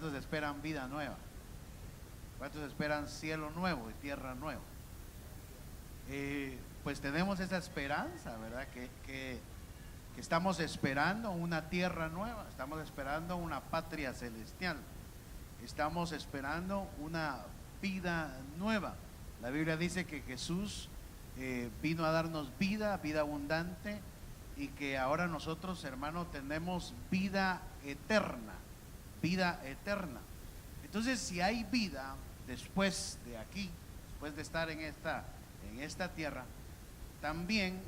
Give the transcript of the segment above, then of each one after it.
¿Cuántos esperan vida nueva? ¿Cuántos esperan cielo nuevo y tierra nueva? Pues tenemos esa esperanza, ¿verdad? Que estamos esperando una tierra nueva, estamos esperando una patria celestial, estamos esperando una vida nueva. La Biblia dice que Jesús vino a darnos vida, vida abundante, y que ahora nosotros, hermanos, tenemos vida eterna, vida eterna. Entonces, si hay vida después de aquí, después de estar en esta tierra, también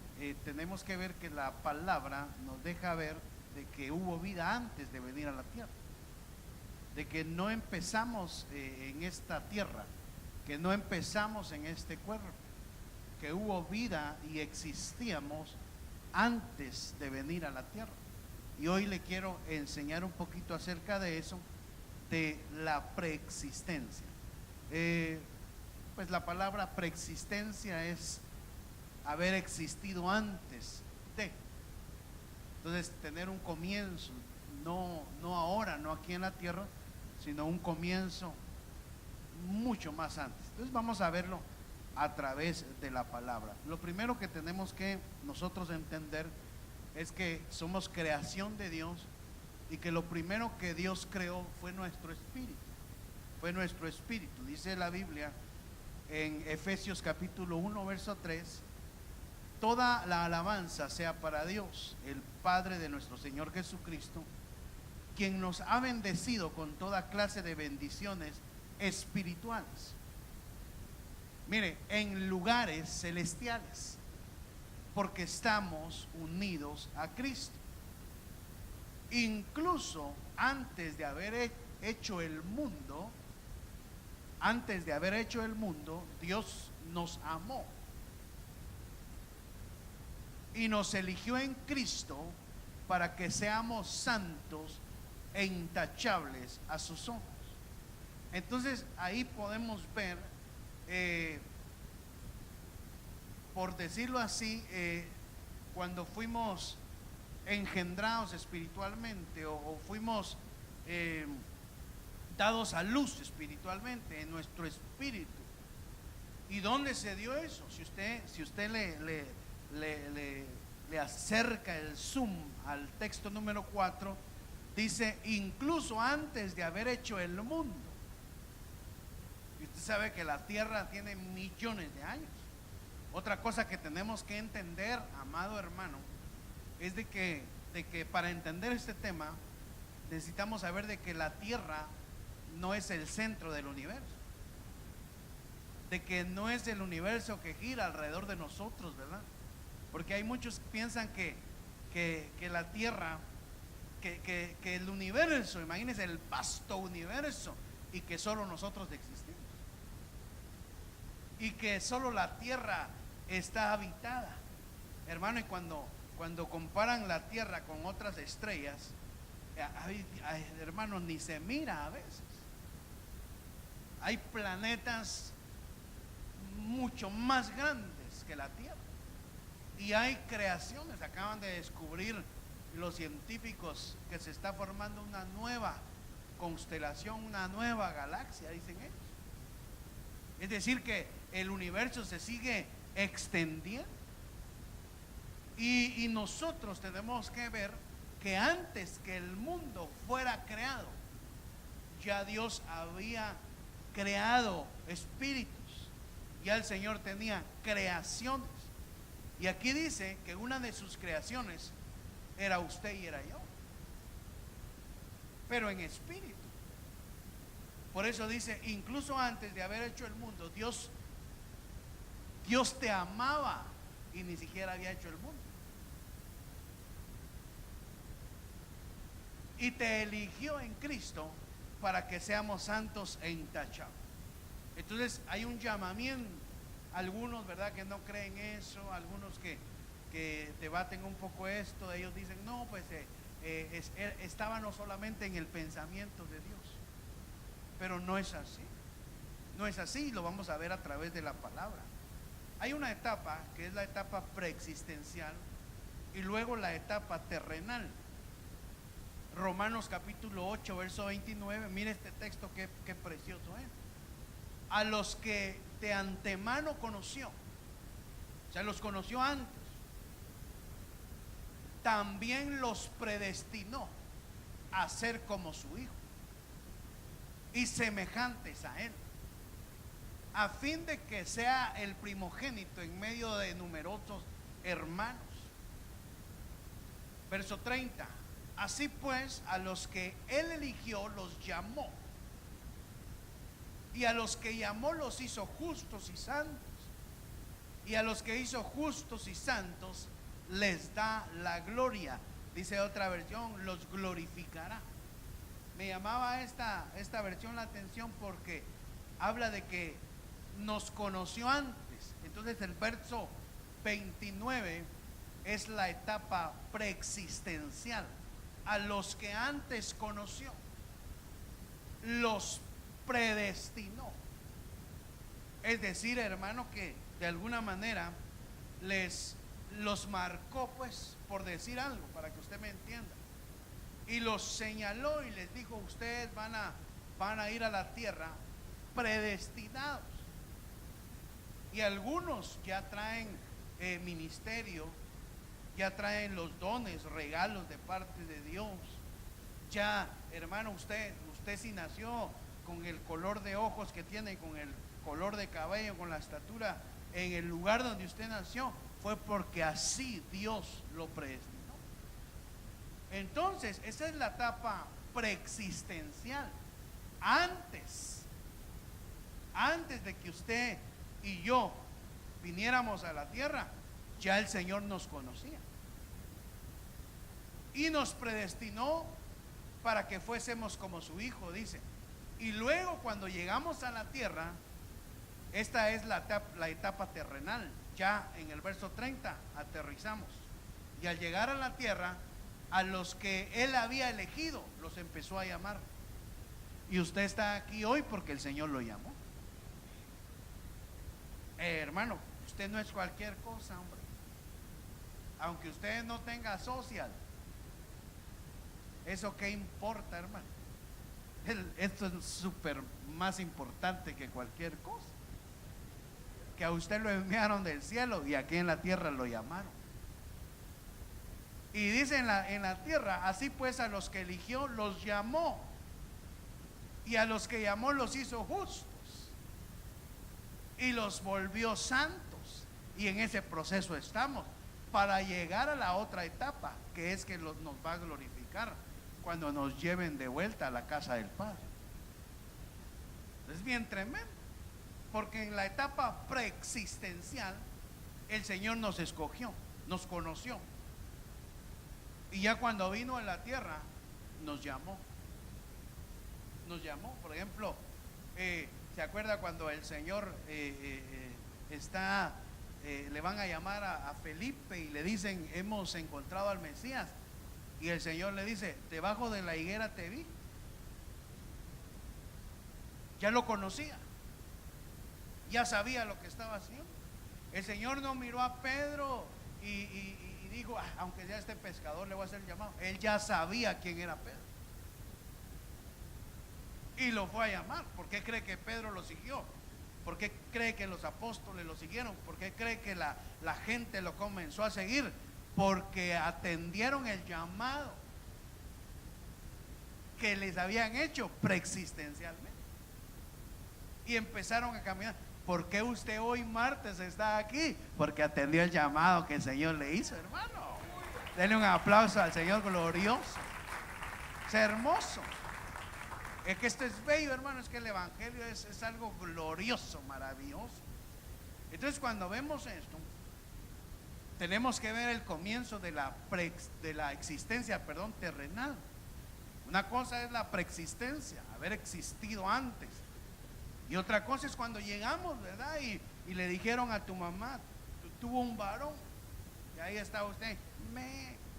tenemos que ver que la palabra nos deja ver de que hubo vida antes de venir a la tierra, de que no empezamos en esta tierra, que no empezamos en este cuerpo, que hubo vida y existíamos antes de venir a la tierra. Y hoy le quiero enseñar un poquito acerca de eso, de la preexistencia. Pues la palabra preexistencia es haber existido antes de. Entonces, tener un comienzo, no ahora, no aquí en la tierra, sino un comienzo mucho más antes. Entonces vamos a verlo a través de la palabra. Lo primero que tenemos que nosotros entender es que somos creación de Dios, y que lo primero que Dios creó fue nuestro espíritu. Fue nuestro espíritu. Dice la Biblia en Efesios capítulo 1 verso 3: toda la alabanza sea para Dios, el Padre de nuestro Señor Jesucristo, quien nos ha bendecido con toda clase de bendiciones espirituales. Mire, en lugares celestiales, porque estamos unidos a Cristo. Incluso antes de haber hecho el mundo, Dios nos amó y nos eligió en Cristo para que seamos santos e intachables a sus ojos. Entonces ahí podemos ver, por decirlo así, cuando fuimos engendrados espiritualmente, o fuimos dados a luz espiritualmente en nuestro espíritu. ¿Y dónde se dio eso? Si usted le acerca el zoom al texto número 4, dice: incluso antes de haber hecho el mundo. Y usted sabe que la tierra tiene millones de años. Otra cosa que tenemos que entender, amado hermano, es de que para entender este tema necesitamos saber de que la tierra no es el centro del universo, de que no es el universo que gira alrededor de nosotros, ¿verdad? Porque hay muchos que piensan que la tierra, que el universo, imagínense el vasto universo, y que solo nosotros existimos, y que solo la tierra está habitada, hermano. Y cuando comparan la tierra con otras estrellas, hermano, ni se mira a veces. Hay planetas mucho más grandes que la tierra, y hay creaciones. Acaban de descubrir los científicos que se está formando una nueva constelación, una nueva galaxia, dicen ellos. Es decir, que el universo se sigue extendiendo, y nosotros tenemos que ver que antes que el mundo fuera creado, ya Dios había creado espíritus, ya el Señor tenía creaciones. Y aquí dice que una de sus creaciones era usted y era yo, pero en espíritu. Por eso dice: incluso antes de haber hecho el mundo, Dios te amaba y ni siquiera había hecho el mundo, y te eligió en Cristo para que seamos santos e intachables. Entonces hay un llamamiento. Algunos, ¿verdad?, que no creen eso, algunos que debaten un poco esto. Ellos dicen: no, pues estaba no solamente en el pensamiento de Dios. Pero no es así, no es así, lo vamos a ver a través de la palabra. Hay una etapa que es la etapa preexistencial, y luego la etapa terrenal. Romanos capítulo 8, verso 29. Mire este texto, qué precioso es. A los que de antemano conoció, o sea, los conoció antes, también los predestinó a ser como su Hijo y semejantes a Él, a fin de que sea el primogénito en medio de numerosos hermanos. Verso 30. Así pues, a los que Él eligió los llamó, y a los que llamó los hizo justos y santos, y a los que hizo justos y santos les da la gloria. Dice otra versión, los glorificará. Me llamaba esta versión la atención porque habla de que nos conoció antes. Entonces el verso 29 es la etapa preexistencial. A los que antes conoció, los predestinó. Es decir, hermano, que de alguna manera los marcó, pues, por decir algo, para que usted me entienda, y los señaló y les dijo: ustedes van a ir a la tierra predestinados. Y algunos ya traen ministerio, ya traen los dones, regalos de parte de Dios. Ya, hermano, usted si nació con el color de ojos que tiene, con el color de cabello, con la estatura, en el lugar donde usted nació, fue porque así Dios lo predestinó. Entonces, esa es la etapa preexistencial. Antes de que usted y yo viniéramos a la tierra, ya el Señor nos conocía y nos predestinó para que fuésemos como su Hijo, dice. Y luego, cuando llegamos a la tierra, esta es la etapa terrenal. Ya en el verso 30 aterrizamos, y al llegar a la tierra, a los que Él había elegido los empezó a llamar. Y usted está aquí hoy porque el Señor lo llamó. Hermano, usted no es cualquier cosa, hombre. Aunque usted no tenga social, ¿eso qué importa, hermano? Esto es súper más importante que cualquier cosa. Que a usted lo enviaron del cielo y aquí en la tierra lo llamaron. Y dice en la tierra: así pues, a los que eligió los llamó, y a los que llamó los hizo justos, y los volvió santos. Y en ese proceso estamos, para llegar a la otra etapa, que es que nos va a glorificar cuando nos lleven de vuelta a la casa del Padre. Es bien tremendo, porque en la etapa preexistencial el Señor nos escogió, nos conoció, y ya cuando vino a la tierra nos llamó. Por ejemplo, ¿se acuerda cuando el Señor le van a llamar a Felipe y le dicen: hemos encontrado al Mesías? Y el Señor le dice: debajo de la higuera te vi. Ya lo conocía, ya sabía lo que estaba haciendo. El Señor no miró a Pedro y dijo: aunque sea este pescador, le voy a hacer el llamado. Él ya sabía quién era Pedro y lo fue a llamar. ¿Por qué cree que Pedro lo siguió? ¿Por qué cree que los apóstoles lo siguieron? ¿Por qué cree que la gente lo comenzó a seguir? Porque atendieron el llamado que les habían hecho preexistencialmente y empezaron a caminar. ¿Por qué usted hoy martes está aquí? Porque atendió el llamado que el Señor le hizo, hermano. Denle un aplauso al Señor glorioso. Es hermoso. Es que esto es bello, hermano. Es que el evangelio es algo glorioso, maravilloso. Entonces, cuando vemos esto, tenemos que ver el comienzo de la existencia, terrenal. Una cosa es la preexistencia, haber existido antes. Y otra cosa es cuando llegamos, ¿verdad? Y le dijeron a tu mamá: tuvo un varón. Y ahí está usted.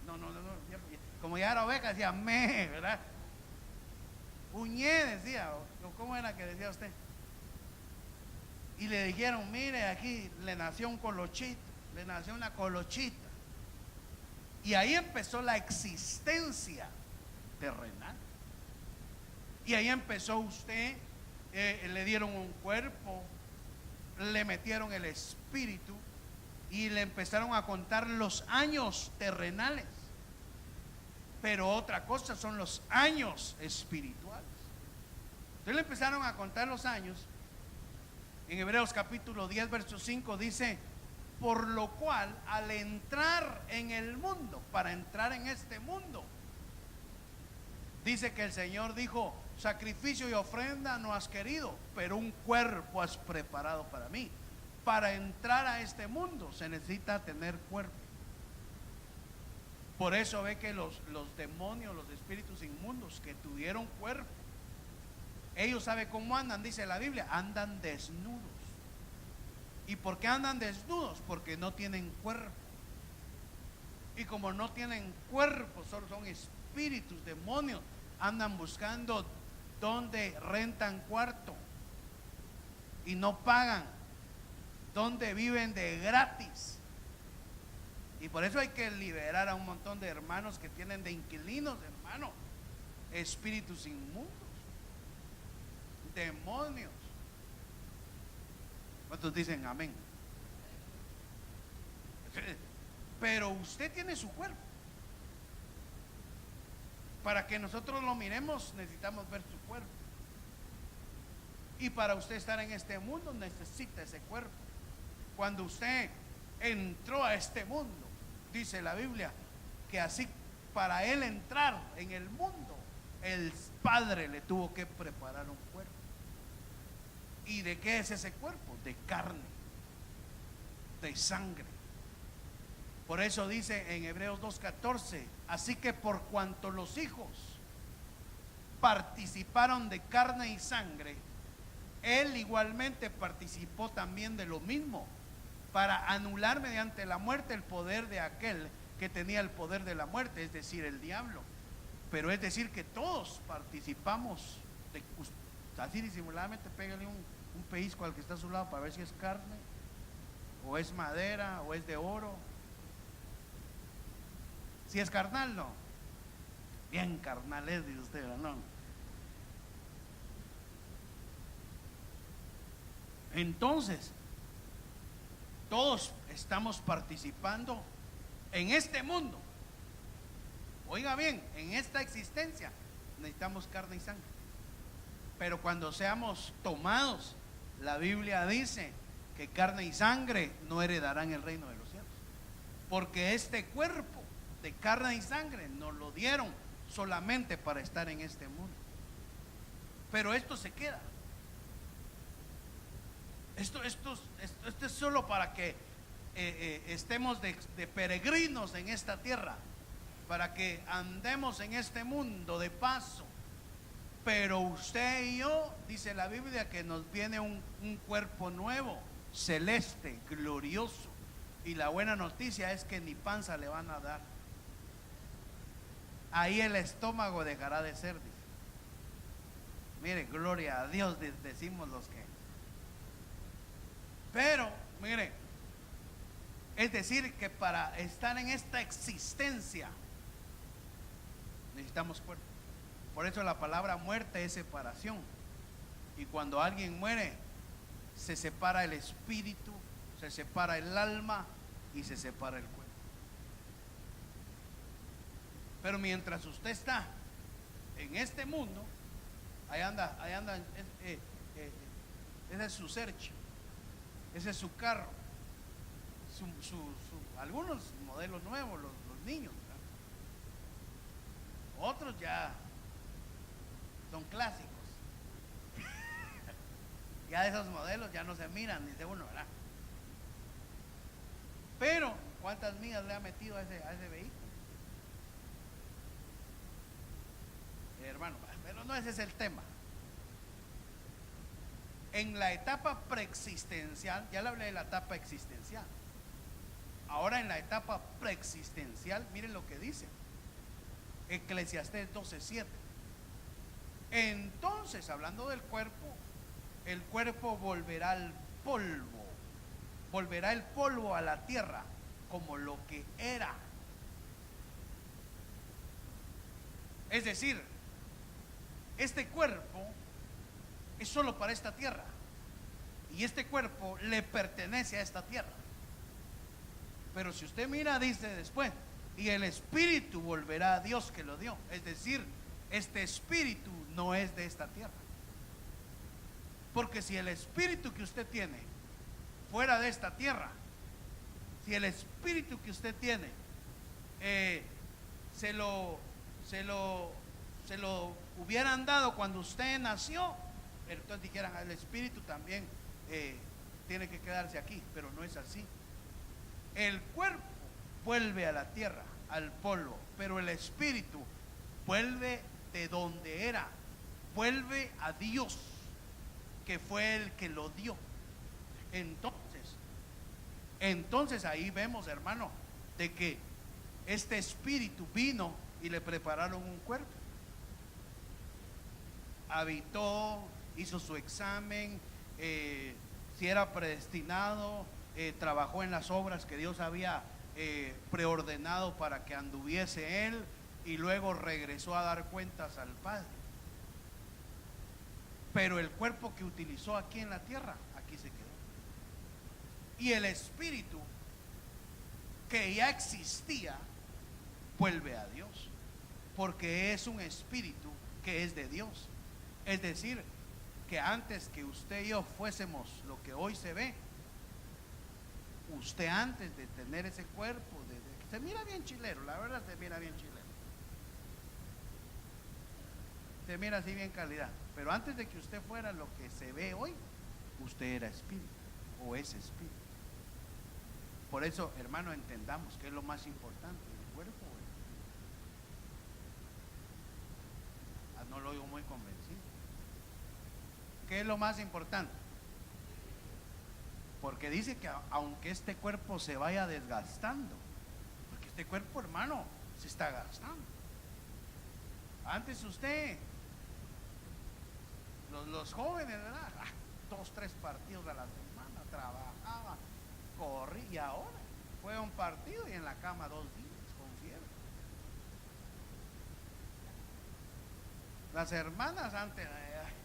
No. Como ya era oveja, decía me, ¿verdad? Uñé, decía. ¿Cómo era que decía usted? Y le dijeron: mire, aquí le nació un colochito, le nació una colochita. Y ahí empezó la existencia terrenal. Y ahí empezó usted, le dieron un cuerpo, le metieron el espíritu y le empezaron a contar los años terrenales. Pero otra cosa son los años espirituales. Entonces le empezaron a contar los años. En Hebreos capítulo 10 verso 5 dice: por lo cual al entrar en el mundo, para entrar en este mundo, dice que el Señor dijo: sacrificio y ofrenda no has querido, pero un cuerpo has preparado para mí. Para entrar a este mundo se necesita tener cuerpo. Por eso ve que los demonios, los espíritus inmundos que tuvieron cuerpo, ellos saben cómo andan, dice la Biblia, andan desnudos. ¿Y por qué andan desnudos? Porque no tienen cuerpo. Y como no tienen cuerpo, solo son espíritus, demonios, andan buscando donde rentan cuarto y no pagan, donde viven de gratis. Y por eso hay que liberar a un montón de hermanos que tienen de inquilinos, hermano, espíritus inmundos, demonios. ¿Cuántos dicen amén? Pero usted tiene su cuerpo. Para que nosotros lo miremos necesitamos ver su cuerpo. Y para usted estar en este mundo necesita ese cuerpo. Cuando usted entró a este mundo, dice la Biblia que así para él entrar en el mundo, el Padre le tuvo que preparar un cuerpo. ¿Y de qué es ese cuerpo? De carne, de sangre. Por eso dice en Hebreos 2:14: así que por cuanto los hijos participaron de carne y sangre, él igualmente participó también de lo mismo, para anular mediante la muerte el poder de aquel que tenía el poder de la muerte, es decir, el diablo. Pero es decir que todos participamos de, así disimuladamente pégale un pellizco al que está a su lado para ver si es carne o es madera o es de oro. Si es carnal, no. Bien carnal es, dice usted, ¿no? Entonces, todos estamos participando en este mundo. Oiga bien, en esta existencia necesitamos carne y sangre. Pero cuando seamos tomados, la Biblia dice que carne y sangre no heredarán el reino de los cielos. Porque este cuerpo de carne y sangre nos lo dieron solamente para estar en este mundo. Pero esto se queda. Esto es solo para que estemos de peregrinos en esta tierra, para que andemos en este mundo de paso. Pero usted y yo, dice la Biblia, que nos viene un cuerpo nuevo, celeste, glorioso. Y la buena noticia es que ni panza le van a dar. Ahí el estómago dejará de ser, dice. Mire, gloria a Dios, decimos los que. Pero, mire, es decir, que para estar en esta existencia necesitamos cuerpo. Por eso la palabra muerte es separación. Y cuando alguien muere, se separa el espíritu, se separa el alma y se separa el cuerpo. Pero mientras usted está en este mundo, ahí anda, ese es su search, ese es su carro, algunos modelos nuevos, los niños, ¿verdad? Otros ya son clásicos. Ya de esos modelos ya no se miran, dice uno, ¿verdad? Pero ¿cuántas millas le ha metido a ese vehículo? Hermano, pero no ese es el tema. En la etapa preexistencial, ya le hablé de la etapa existencial. Ahora en la etapa preexistencial, miren lo que dice Eclesiastés 12:7. Entonces, hablando del cuerpo, el cuerpo volverá al polvo, volverá el polvo a la tierra como lo que era. Es decir, este cuerpo es solo para esta tierra y este cuerpo le pertenece a esta tierra. Pero si usted mira, dice después, y el espíritu volverá a Dios que lo dio. Es decir, este espíritu no es de esta tierra. Porque si el espíritu que usted tiene fuera de esta tierra, si el espíritu que usted tiene se lo hubieran dado cuando usted nació, entonces dijeran, el espíritu también tiene que quedarse aquí. Pero no es así. El cuerpo vuelve a la tierra, al polvo, pero el espíritu vuelve de donde era, vuelve a Dios, que fue el que lo dio. Entonces ahí vemos, hermano, de que este espíritu vino y le prepararon un cuerpo. Habitó, hizo su examen, si era predestinado, trabajó en las obras que Dios había preordenado para que anduviese él, y luego regresó a dar cuentas al Padre. Pero el cuerpo que utilizó aquí en la tierra, aquí se quedó. Y el espíritu que ya existía vuelve a Dios, porque es un espíritu que es de Dios. Es decir, que antes que usted y yo fuésemos lo que hoy se ve, usted antes de tener ese cuerpo, se mira bien chilero, la verdad se mira bien chilero, se mira así bien calidad, pero antes de que usted fuera lo que se ve hoy, usted era espíritu o es espíritu. Por eso, hermano, entendamos que es lo más importante, el cuerpo. No lo oigo muy convencido. ¿Qué es lo más importante? Porque dice que aunque este cuerpo se vaya desgastando, porque este cuerpo, hermano, se está gastando. Antes usted, los jóvenes, ¿verdad? 2, 3 partidos a la semana, trabajaba, corría, y ahora fue a un partido y en la cama 2 días con fiebre. Las hermanas antes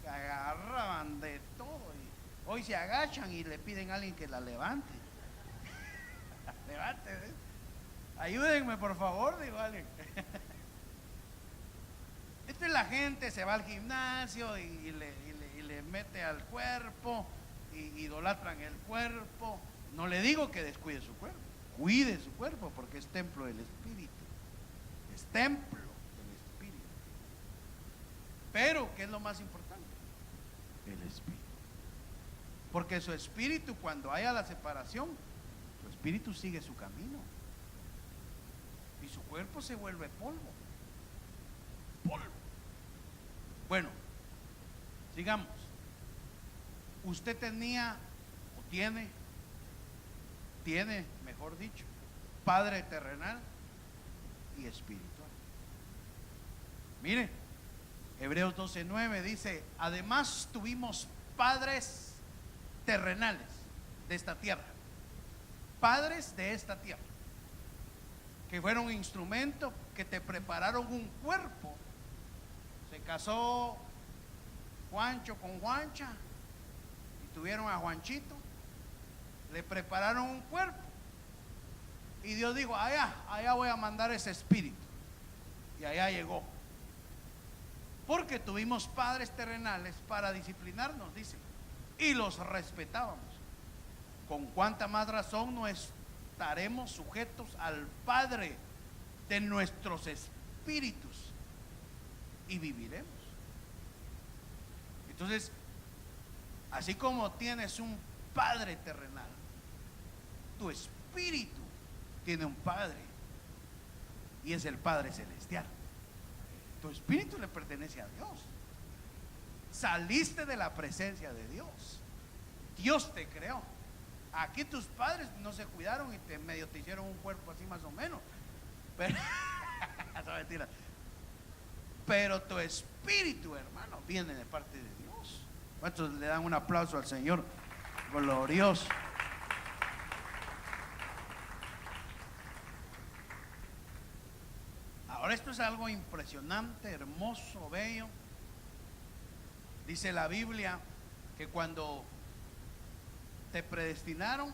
agarraban de todo y hoy se agachan y le piden a alguien que la levante. Levante, ¿eh? Ayúdenme por favor, digo alguien. Esta es la gente, se va al gimnasio y le mete al cuerpo, y idolatran el cuerpo. No le digo que descuide su cuerpo, cuide su cuerpo, porque es templo del Espíritu, es templo del Espíritu. Pero ¿qué es lo más importante? El Espíritu. Porque su espíritu, cuando haya la separación, su espíritu sigue su camino y su cuerpo se vuelve polvo. Bueno, sigamos. Usted tenía o tiene, mejor dicho, Padre terrenal y espiritual. Mire, Hebreos 12:9 dice: además tuvimos padres terrenales de esta tierra, padres de esta tierra, que fueron instrumento, que te prepararon un cuerpo. Se casó Juancho con Juancha y tuvieron a Juanchito, le prepararon un cuerpo, y Dios dijo: allá voy a mandar ese espíritu, y allá llegó. Porque tuvimos padres terrenales para disciplinarnos, dice, y los respetábamos. Con cuánta más razón no estaremos sujetos al Padre de nuestros espíritus y viviremos. Entonces, así como tienes un Padre terrenal, tu espíritu tiene un Padre, y es el Padre celestial. Tu espíritu le pertenece a Dios. Saliste de la presencia de Dios. Dios te creó. Aquí tus padres no se cuidaron y medio te hicieron un cuerpo así más o menos. Pero, no, mentira. Pero tu espíritu, hermano, viene de parte de Dios. ¿Cuántos le dan un aplauso al Señor glorioso? Ahora esto esto es algo impresionante, hermoso, bello. Dice la Biblia que cuando te predestinaron,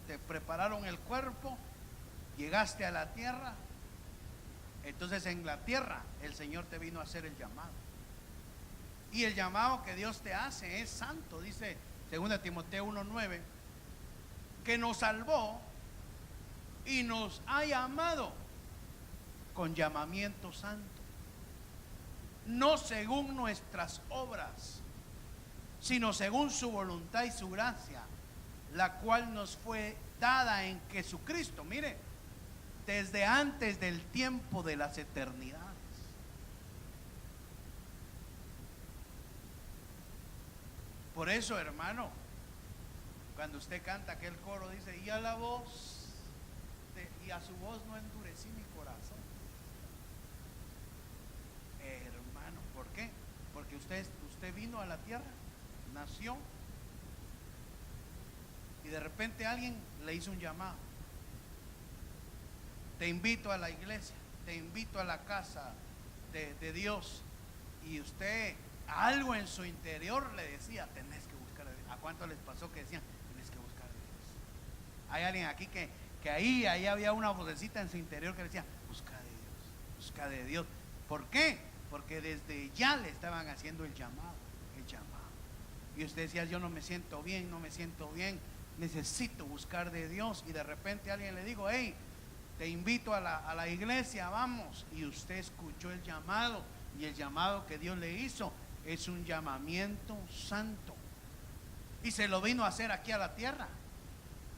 te prepararon el cuerpo, llegaste a la tierra, entonces en la tierra el Señor te vino a hacer el llamado. Y el llamado que Dios te hace es santo. Dice 2 Timoteo 1:9 que nos salvó y nos ha llamado con llamamiento santo, no según nuestras obras, sino según su voluntad y su gracia, la cual nos fue dada en Jesucristo, mire, desde antes del tiempo de las eternidades. Por eso, hermano, cuando usted canta aquel coro, dice, y a la voz y a su voz no endurecí mi corazón. Hermano, ¿por qué? Porque usted vino a la tierra, nació, y de repente alguien le hizo un llamado. Te invito a la iglesia, te invito a la casa de Dios, y usted algo en su interior le decía, tenés que buscar a Dios. ¿A cuánto les pasó que decían, tenés que buscar a Dios? Hay alguien aquí que ahí había una vocecita en su interior que decía, busca de Dios, busca de Dios. ¿Por qué? Porque desde ya le estaban haciendo el llamado. Y usted decía, yo no me siento bien, necesito buscar de Dios. Y de repente alguien le dijo, hey, te invito a la iglesia, vamos. Y usted escuchó el llamado, y el llamado que Dios le hizo es un llamamiento santo, y se lo vino a hacer aquí a la tierra.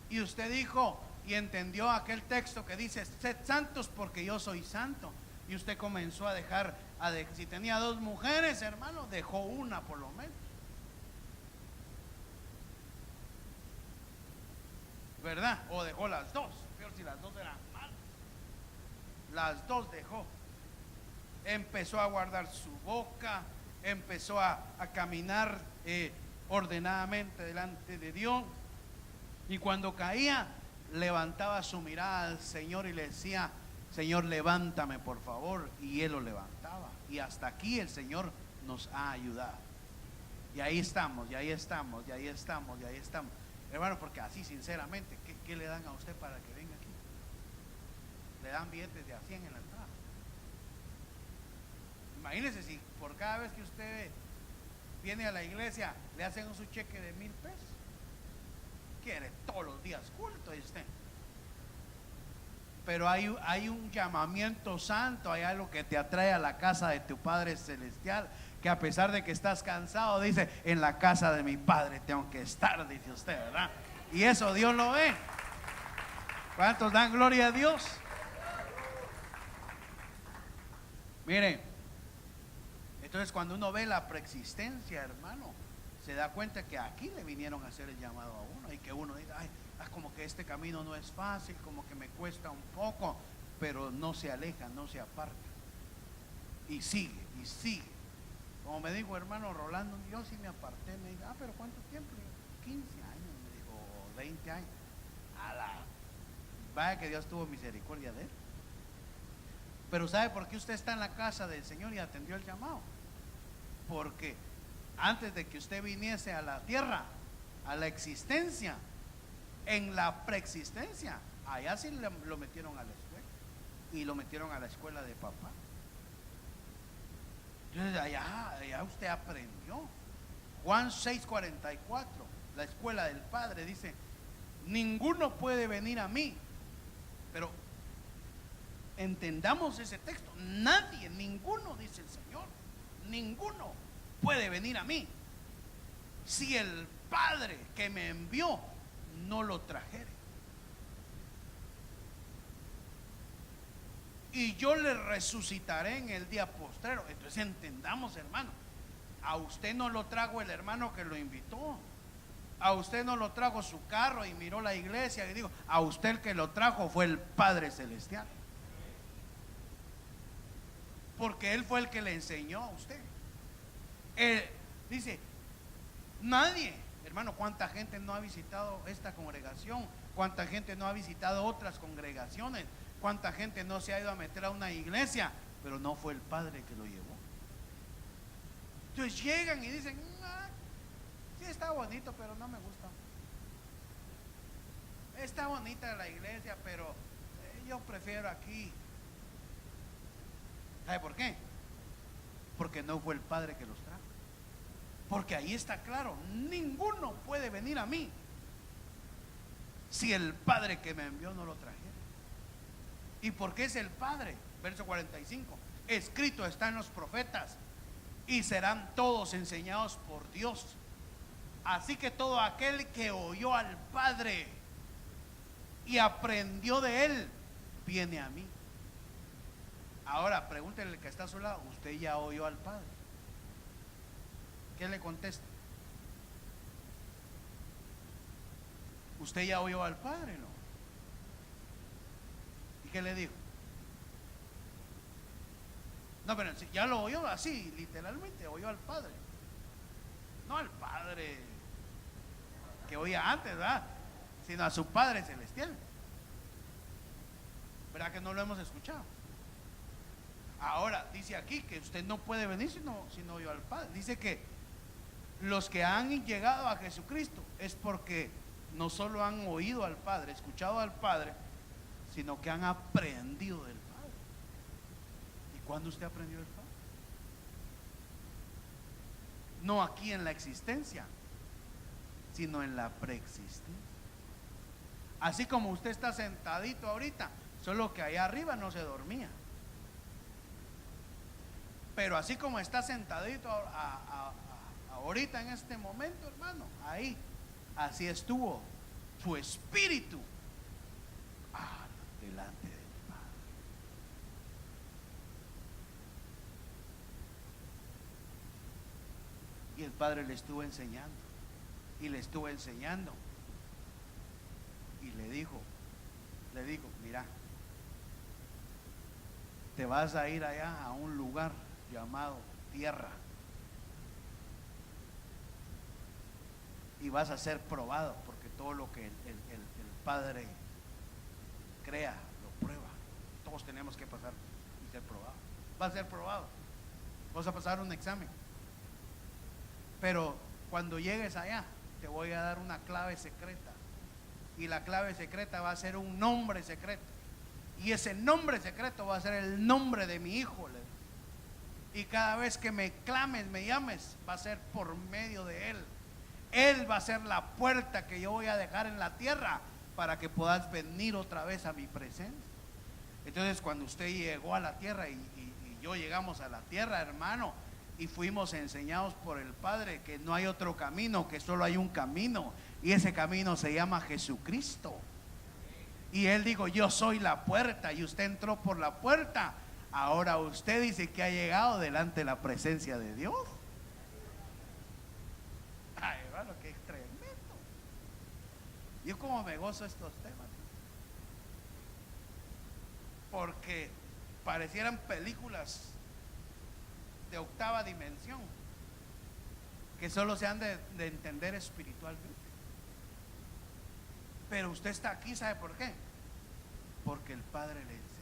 Y usted dijo y entendió aquel texto que dice, sed santos porque yo soy santo. Y usted comenzó a dejar, si tenía 2 mujeres, hermano, dejó una por lo menos, ¿verdad? O dejó las 2, pero si las 2 eran malas, las 2 dejó. Empezó a guardar su boca, empezó a caminar ordenadamente delante de Dios, y cuando caía levantaba su mirada al Señor y le decía, Señor, levántame por favor, y Él lo levantaba. Y hasta aquí el Señor nos ha ayudado, y ahí estamos, hermano, porque así sinceramente, ¿qué le dan a usted para que venga aquí? Le dan billetes de a 100 en la entrada. Imagínese si por cada vez que usted viene a la iglesia le hacen su cheque de 1,000 pesos. Quiere todos los días culto, y usted. Pero hay un llamamiento santo, hay algo que te atrae a la casa de tu Padre Celestial, que a pesar de que estás cansado, dice, en la casa de mi Padre tengo que estar, dice usted, ¿verdad? Y eso Dios lo ve. ¿Cuántos dan gloria a Dios? Mire, entonces cuando uno ve la preexistencia, hermano, se da cuenta que aquí le vinieron a hacer el llamado a uno, y que uno dice, ay, como que este camino no es fácil, como que me cuesta un poco, pero no se aleja, no se aparta, y sigue. Como me dijo hermano Rolando, yo sí me aparté, me dijo, pero ¿cuánto tiempo? 15 años, me dijo, 20 años. Vaya que Dios tuvo misericordia de él. Pero ¿sabe por qué usted está en la casa del Señor y atendió el llamado? Porque antes de que usted viniese a la tierra, a la existencia, en la preexistencia, allá sí lo metieron a la escuela, y lo metieron a la escuela de papá. Entonces allá usted aprendió. Juan 6:44, la escuela del Padre, dice, ninguno puede venir a mí. Pero entendamos ese texto, nadie, ninguno, dice el Señor, ninguno puede venir a mí si el Padre que me envió no lo trajere. Y yo le resucitaré en el día postrero. Entonces entendamos, hermano, a usted no lo trajo el hermano que lo invitó, a usted no lo trajo su carro y miró la iglesia y digo, a usted el que lo trajo fue el Padre Celestial, porque Él fue el que le enseñó a usted. Dice, nadie, hermano, cuánta gente no ha visitado esta congregación, cuánta gente no ha visitado otras congregaciones, ¿Cuánta gente no se ha ido a meter a una iglesia, pero no fue el Padre que lo llevó? Entonces llegan y dicen, sí está bonito, pero no me gusta. Está bonita la iglesia, pero yo prefiero aquí. ¿Sabe por qué? Porque no fue el Padre que los trajo. Porque ahí está claro, ninguno puede venir a mí si el Padre que me envió no lo trajera. ¿Y por qué es el Padre? Verso 45. Escrito está en los profetas, y serán todos enseñados por Dios. Así que todo aquel que oyó al Padre y aprendió de él, viene a mí. Ahora pregúntele al que está a su lado, ¿usted ya oyó al Padre? ¿Qué le contesta? ¿Usted ya oyó al Padre, no? ¿Y qué le dijo? No, pero ya lo oyó así, literalmente oyó al Padre. No al Padre que oía antes, ¿verdad? Sino a su Padre celestial. ¿Verdad que no lo hemos escuchado? Ahora dice aquí que usted no puede venir si no oyó al Padre. Dice que los que han llegado a Jesucristo es porque no solo han oído al Padre, escuchado al Padre, sino que han aprendido del Padre. ¿Y cuándo usted aprendió del Padre? No aquí en la existencia, sino en la preexistencia. Así como usted está sentadito ahorita, solo que allá arriba no se dormía. Pero así como está sentadito ahorita en este momento, hermano, ahí, así estuvo su espíritu delante del Padre. Y el Padre le estuvo enseñando, y le estuvo enseñando, y le dijo, mira, te vas a ir allá a un lugar llamado tierra, y vas a ser probado, porque todo lo que el Padre crea, lo prueba. Todos tenemos que pasar y ser probados. Va a ser probado, vas a pasar un examen, pero cuando llegues allá te voy a dar una clave secreta, y la clave secreta va a ser un nombre secreto, y ese nombre secreto va a ser el nombre de mi hijo. Y cada vez que me clames, me llames, va a ser por medio de él. Él va a ser la puerta que yo voy a dejar en la tierra para que puedas venir otra vez a mi presencia. Entonces, cuando usted llegó a la tierra y yo llegamos a la tierra, hermano, y fuimos enseñados por el Padre que no hay otro camino, que solo hay un camino, y ese camino se llama Jesucristo. Y él dijo, yo soy la puerta, y usted entró por la puerta. Ahora usted dice que ha llegado delante de la presencia de Dios. Ay, hermano, que es tremendo. Yo como me gozo estos temas, porque parecieran películas de octava dimensión que solo se han de entender espiritualmente. Pero usted está aquí, ¿sabe por qué? Porque el Padre le enseña.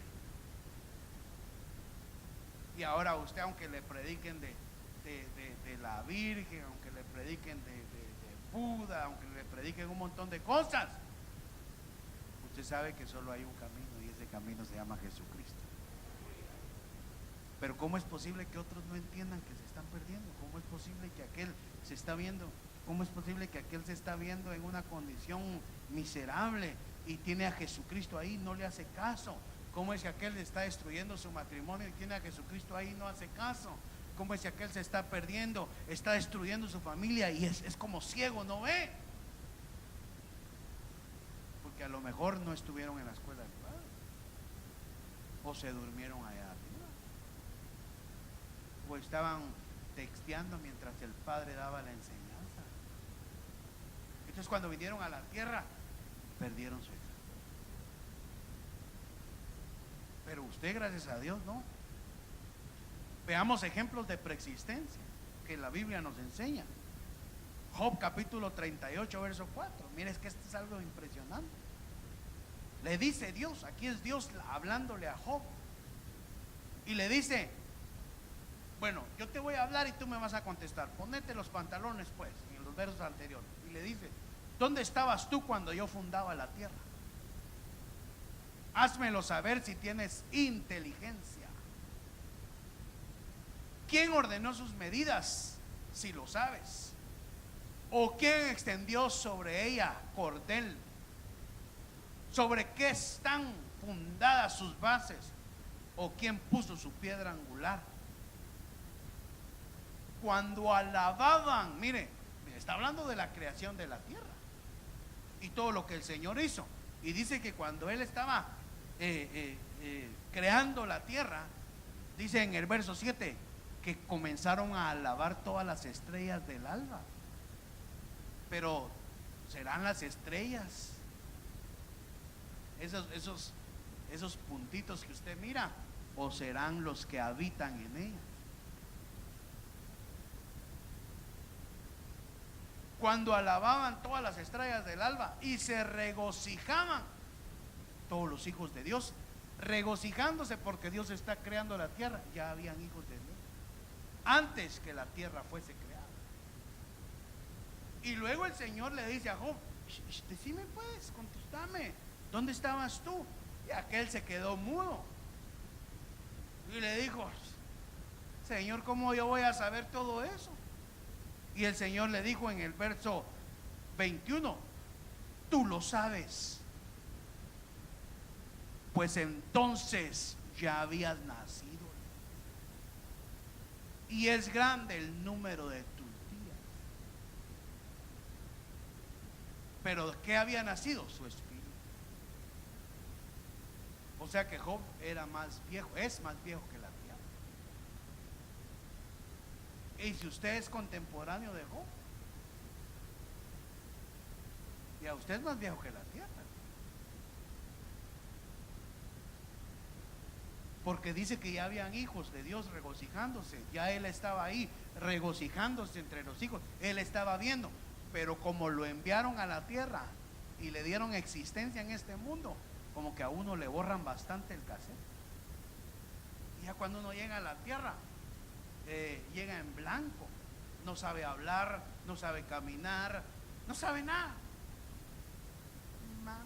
Y ahora usted, aunque le prediquen de la Virgen, aunque le prediquen de Buda, aunque le prediquen un montón de cosas, usted sabe que solo hay un camino, y ese camino se llama Jesucristo. Pero ¿cómo es posible que otros no entiendan que se están perdiendo? ¿Cómo es posible que aquel se está viendo? ¿Cómo es posible que aquel se está viendo en una condición miserable y tiene a Jesucristo ahí, no le hace caso? ¿Cómo es que aquel está destruyendo su matrimonio y tiene a Jesucristo ahí y no hace caso? ¿Cómo es que aquel se está perdiendo, está destruyendo su familia y es como ciego, no ve? Porque a lo mejor no estuvieron en la escuela del Padre, o se durmieron allá arriba, o estaban texteando mientras el Padre daba la enseñanza. Entonces, cuando vinieron a la tierra, perdieron su vida. Pero usted, gracias a Dios, no. Veamos ejemplos de preexistencia que la Biblia nos enseña. Job capítulo 38 verso 4. Mire, es que esto es algo impresionante. le dice Dios, aquí es Dios hablándole a Job, y le dice: bueno, yo te voy a hablar y tú me vas a contestar. Ponete los pantalones, pues, en los versos anteriores. Y le dice: ¿dónde estabas tú cuando yo fundaba la tierra? Házmelo saber si tienes inteligencia. ¿Quién ordenó sus medidas, si lo sabes? ¿O quién extendió sobre ella cordel? ¿Sobre qué están fundadas sus bases? ¿O quién puso su piedra angular? Cuando alababan, mire, está hablando de la creación de la tierra y todo lo que el Señor hizo. Y dice que cuando Él estaba creando la tierra, dice en el verso 7, que comenzaron a alabar todas las estrellas del alba. Pero serán las estrellas, esos puntitos que usted mira, o serán los que habitan en ella. Cuando alababan todas las estrellas del alba y se regocijaban todos los hijos de Dios, regocijándose porque Dios está creando la tierra. Ya habían hijos de Dios antes que la tierra fuese creada. Y luego el Señor le dice a Job: decime pues, contéstame, ¿dónde estabas tú? Y aquel se quedó mudo y le dijo: Señor, ¿cómo yo voy a saber todo eso? Y el Señor le dijo en el verso 21: tú lo sabes, pues entonces ya habías nacido, y es grande el número de tus días. Pero ¿qué había nacido? Su espíritu. O sea que Job era más viejo, es más viejo que la tierra. Y si usted es contemporáneo de Job, ya usted es más viejo que la tierra. Porque dice que ya habían hijos de Dios regocijándose. Ya Él estaba ahí regocijándose entre los hijos. Él estaba viendo. Pero como lo enviaron a la tierra y le dieron existencia en este mundo, como que a uno le borran bastante el cassette. Y ya cuando uno llega a la tierra, llega en blanco. No sabe hablar, no sabe caminar, no sabe nada. Mamá,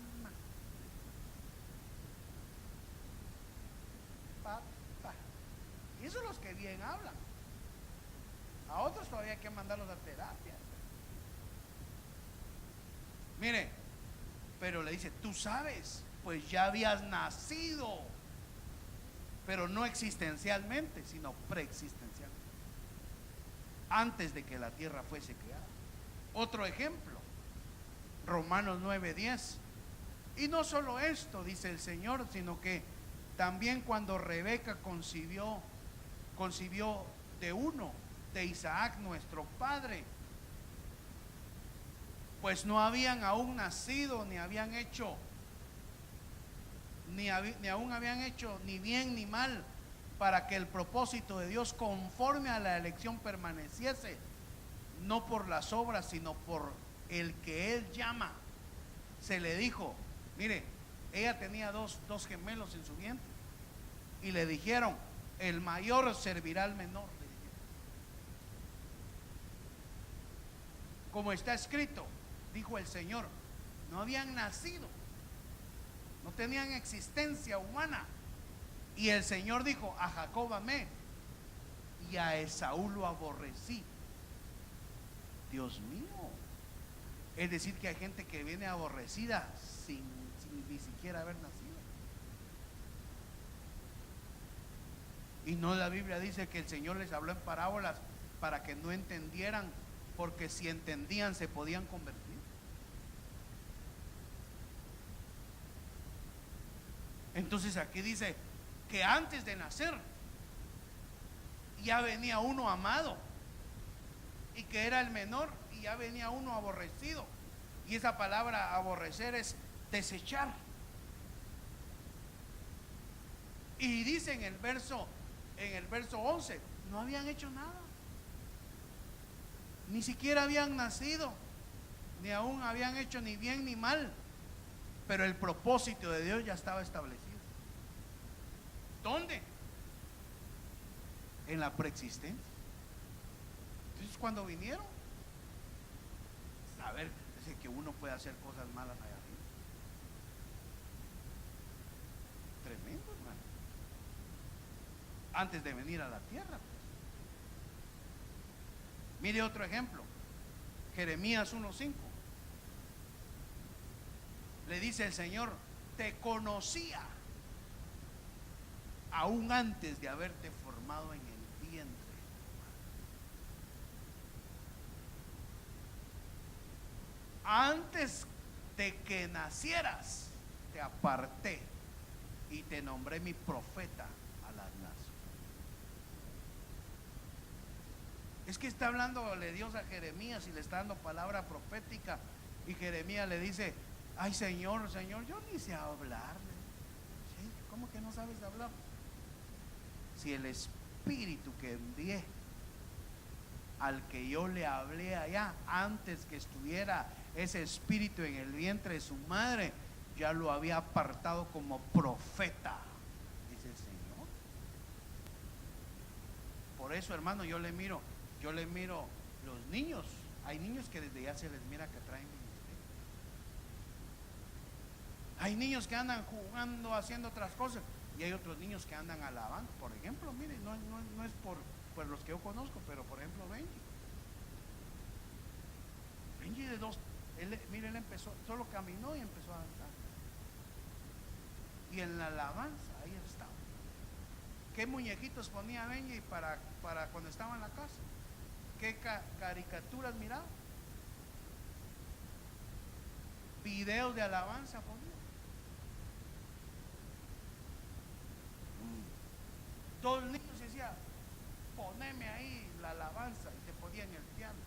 papá. Y esos son los que bien hablan. A otros todavía hay que mandarlos a terapia. Mire, pero le dice: tú sabes, pues ya habías nacido, pero no existencialmente, sino preexistencialmente, antes de que la tierra fuese creada. Otro ejemplo, Romanos 9:10. Y no solo esto, dice el Señor, sino que también cuando Rebeca concibió de Isaac nuestro padre, pues no habían aún nacido, ni habían hecho ni aún habían hecho ni bien ni mal, para que el propósito de Dios conforme a la elección permaneciese, no por las obras, sino por el que Él llama. Se le dijo, mire, ella tenía dos gemelos en su vientre, y le dijeron: el mayor servirá al menor, le dijeron. Como está escrito, dijo el Señor, no habían nacido, no tenían existencia humana. Y el Señor dijo: a Jacob amé y a Esaú lo aborrecí. Dios mío. Es decir, que hay gente que viene aborrecida sin ni siquiera haber nacido. Y no, la Biblia dice que el Señor les habló en parábolas para que no entendieran, porque si entendían se podían convertir. Entonces aquí dice que antes de nacer ya venía uno amado, y que era el menor, y ya venía uno aborrecido. Y esa palabra aborrecer es desechar. Y dice en el verso 11, no habían hecho nada, ni siquiera habían nacido, ni aún habían hecho ni bien ni mal, pero el propósito de Dios ya estaba establecido. ¿Dónde? En la preexistencia. Entonces cuando vinieron, saber que uno puede hacer cosas malas allá arriba. Tremendo, hermano. Antes de venir a la tierra, pues. Mire otro ejemplo. Jeremías 1:5. Le dice el Señor: te conocía aún antes de haberte formado en el vientre. Antes de que nacieras te aparté y te nombré mi profeta a las naciones. Es que está hablándole Dios a Jeremías y le está dando palabra profética, y Jeremías le dice: ay, Señor, yo ni sé hablar. ¿Sí? ¿Cómo que no sabes hablar? Si el espíritu que envié al que yo le hablé allá, antes que estuviera ese espíritu en el vientre de su madre, ya lo había apartado como profeta, dice el Señor. Por eso, hermano, yo le miro los niños. Hay niños que desde ya se les mira que traen ministerio. Hay niños que andan jugando, haciendo otras cosas, y hay otros niños que andan alabando. Por ejemplo, mire, no es por los que yo conozco, pero por ejemplo Benji de dos, él empezó, solo caminó y empezó a danzar. Y en la alabanza, ahí estaba. ¿Qué muñequitos ponía Benji para cuando estaba en la casa? ¿Qué caricaturas miraba? Videos de alabanza ponía. Todos los niños decían: poneme ahí la alabanza, y te ponía en el piano.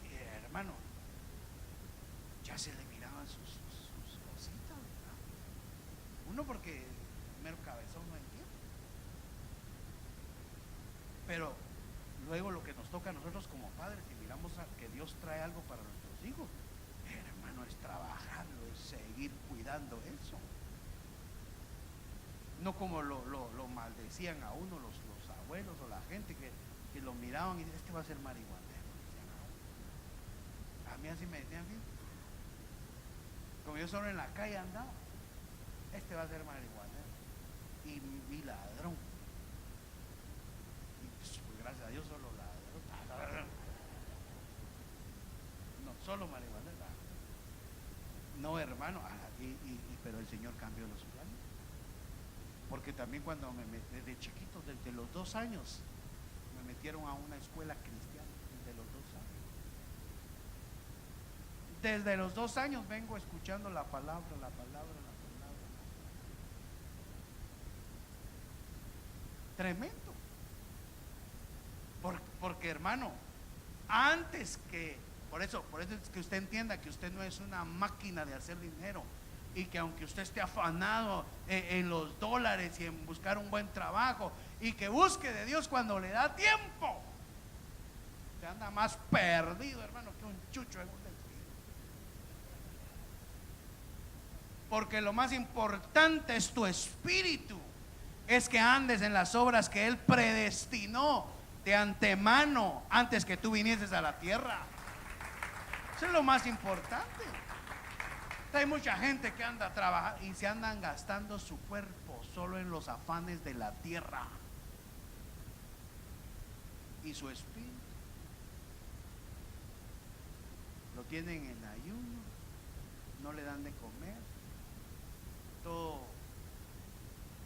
Y hermano, ya se le miraban sus cositas, ¿verdad? Uno porque mero cabezón no entiende. Pero luego lo que nos toca a nosotros como padres, y miramos a que Dios trae algo para nuestros hijos, hermano, es trabajarlo, es seguir cuidando eso. No como lo maldecían a uno los abuelos o la gente que lo miraban y decían: este va a ser marihuanero, decían a uno. A mí así me decían, ¿sí? Como yo solo en la calle andaba: este va a ser marihuanero y ladrón. Y pues, gracias a Dios solo ladrón. No, solo marihuanero. No, hermano, pero el Señor cambió los planes. Porque también cuando desde chiquito, desde los 2 años, me metieron a una escuela cristiana. Desde los 2 años. Desde los 2 años vengo escuchando la palabra. Tremendo. Porque hermano, por eso es que usted entienda que usted no es una máquina de hacer dinero, y que aunque usted esté afanado en los dólares y en buscar un buen trabajo, y que busque de Dios cuando le da tiempo, usted anda más perdido, hermano, que un chucho en un desvío. Porque lo más importante es tu espíritu, es que andes en las obras que Él predestinó de antemano antes que tú vinieses a la tierra. Eso es lo más importante. Hay mucha gente que anda a trabajar y se andan gastando su cuerpo solo en los afanes de la tierra, y su espíritu lo tienen en ayuno, no le dan de comer, todo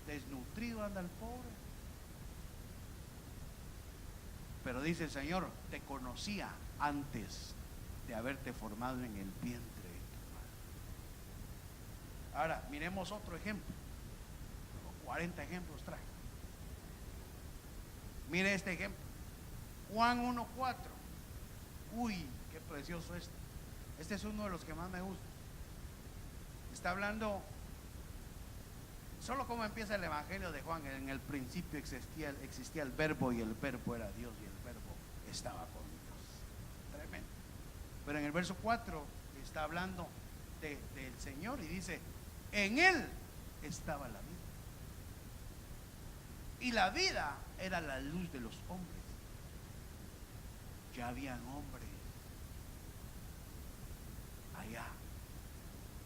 desnutrido anda el pobre. Pero dice el Señor: te conocía antes de haberte formado en el vientre. Ahora, miremos otro ejemplo. 40 ejemplos traje. Mire este ejemplo. Juan 1:4. Uy, qué precioso este. Este es uno de los que más me gusta. Está hablando solo cómo empieza el evangelio de Juan. En el principio existía el verbo, y el verbo era Dios, y el verbo estaba con Dios. Tremendo. Pero en el verso 4 está hablando del Señor y dice, en Él estaba la vida. Y la vida era la luz de los hombres. Ya habían hombres allá,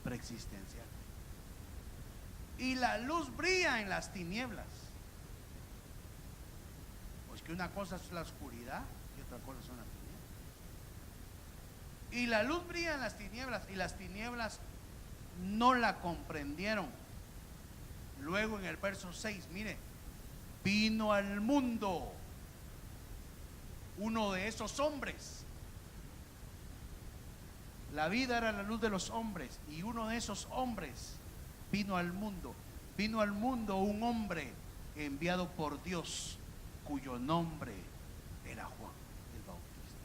preexistencial. Y la luz brilla en las tinieblas. Pues que una cosa es la oscuridad y otra cosa son las tinieblas. Y la luz brilla en las tinieblas y las tinieblas no la comprendieron. Luego en el verso 6, mire, vino al mundo uno de esos hombres. La vida era la luz de los hombres y uno de esos hombres vino al mundo. Vino al mundo un hombre enviado por Dios, cuyo nombre era Juan el Bautista.